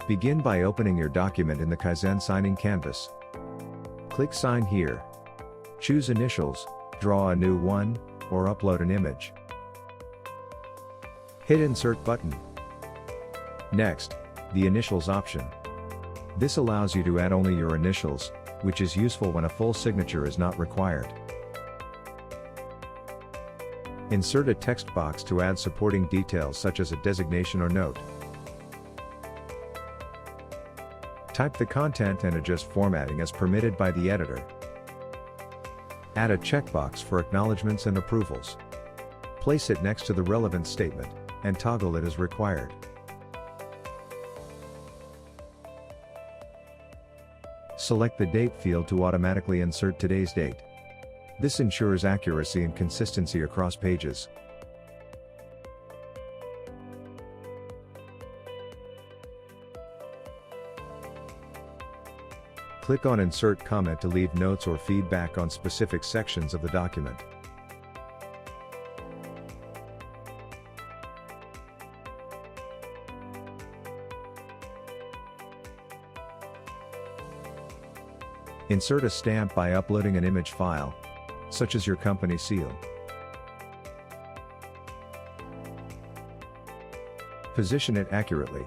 Begin by opening your document in the KAiZEN signing canvas. Click Sign here. Choose Initials, draw a new one, or upload an image. Hit Insert button. Next, the Initials option. This allows you to add only your initials, which is useful when a full signature is not required. Insert a text box to add supporting details such as a designation or note. Type the content and adjust formatting as permitted by the editor. Add a checkbox for acknowledgements and approvals. Place it next to the relevant statement, and toggle it as required. Select the Date field to automatically insert today's date. This ensures accuracy and consistency across pages. Click on Insert Comment to leave notes or feedback on specific sections of the document. Insert a stamp by uploading an image file, such as your company seal. Position it accurately.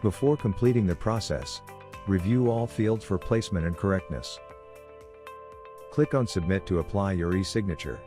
Before completing the process, review all fields for placement and correctness. Click on Submit to apply your e-signature.